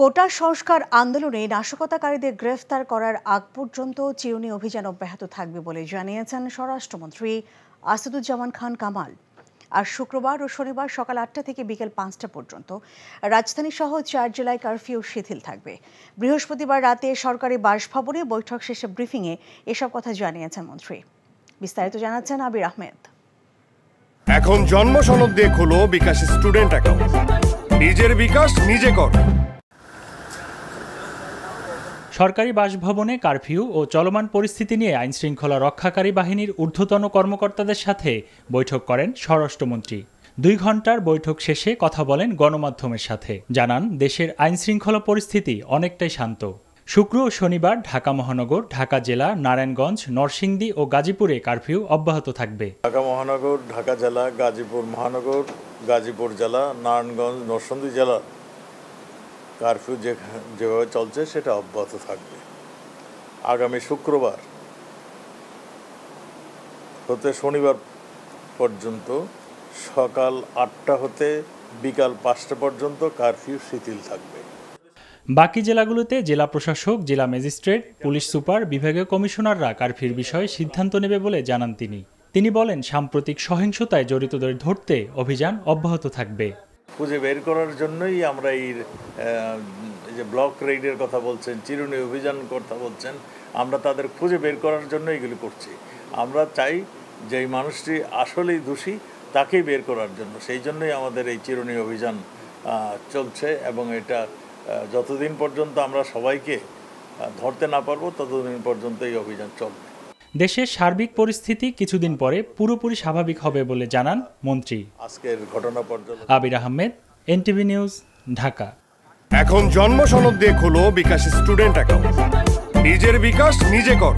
কোটা সংস্কার আন্দোলনে নাশকতাকারীদের গ্রেফতার করার আগ পর্যন্ত চিরুনি অভিযান অব্যাহত থাকবে বলে জানিয়েছেন স্বরাষ্ট্রমন্ত্রী আসাদুজ্জামান খান কামাল। আর শুক্রবার ও শনিবার সকাল ৮টা থেকে বিকেল ৫টা পর্যন্ত রাজধানী সহ ৪ জেলায় কারফিউ শিথিল থাকবে। বৃহস্পতিবার রাতে সরকারি বাসভবনে বৈঠক শেষে ব্রিফিংয়ে এসব কথা জানিয়েছেন মন্ত্রী। বিস্তারিত জানাচ্ছেন আবির আহমেদ। এখন জন্ম সনদ দিয়ে খোলো বিকাশ স্টুডেন্ট অ্যাকাউন্ট। নিজের বিকাশ নিজে কর। সরকারি বাসভবনে কারফিউ ও চলমান পরিস্থিতি নিয়ে আইনশৃঙ্খলা রক্ষাকারী বাহিনীর ঊর্ধ্বতন কর্মকর্তাদের সাথে বৈঠক করেন স্বরাষ্ট্রমন্ত্রী। 2 ঘণ্টার বৈঠক শেষে কথা বলেন গণমাধ্যমের সাথে। জানান, দেশের আইনশৃঙ্খলা পরিস্থিতি অনেকটাই শান্ত। শুক্র ও শনিবার ঢাকা মহানগর, ঢাকা জেলা, নারায়ণগঞ্জ, নরসিংদী ও গাজীপুরে কারফিউ অব্যাহত থাকবে। ঢাকা মহানগর, ঢাকা জেলা, গাজীপুর মহানগর, গাজীপুর জেলা, নারায়ণগঞ্জ, নরসিংদী জেলা কারফিউ যেভাবে চলছে সেটা অব্যাহত থাকবে। আগামী শুক্রবার হতে শনিবার পর্যন্ত সকাল ৮টা হতে বিকাল ৫টা পর্যন্ত কারফিউ শিথিল থাকবে। বাকি জেলাগুলোতে জেলা প্রশাসক, জেলা ম্যাজিস্ট্রেট, পুলিশ সুপার, বিভাগীয় কমিশনাররা কারফিউর বিষয়ে সিদ্ধান্ত নেবে বলে জানান তিনি বলেন, সাম্প্রতিক সহিংসতায় জড়িতদের ধরতে অভিযান অব্যাহত থাকবে। খুঁজে বের করার জন্যই আমরা এই যে ব্লক রেইডের কথা বলছেন, চিরুনি অভিযান কথা বলছেন, আমরা তাদের খুঁজে বের করার জন্য এগুলি করছি। আমরা চাই যে এই মানুষটি আসলেই দোষী তাকেই বের করার জন্য, সেই জন্যই আমাদের এই চিরুনি অভিযান চলছে এবং এটা যতদিন পর্যন্ত আমরা সবাইকে ধরতে না পারবো ততদিন পর্যন্ত এই অভিযান চলবে। দেশের সার্বিক পরিস্থিতি কিছুদিন পরে পুরোপুরি স্বাভাবিক হবে বলে জানান মন্ত্রী। আজকের ঘটনা পর্যন্ত আবির আহমেদ, এনটিভি নিউজ, ঢাকা। এখন জন্ম সনদ দিয়ে খোলো বিকাশ স্টুডেন্ট অ্যাকাউন্ট। নিজের বিকাশ নিজে কর।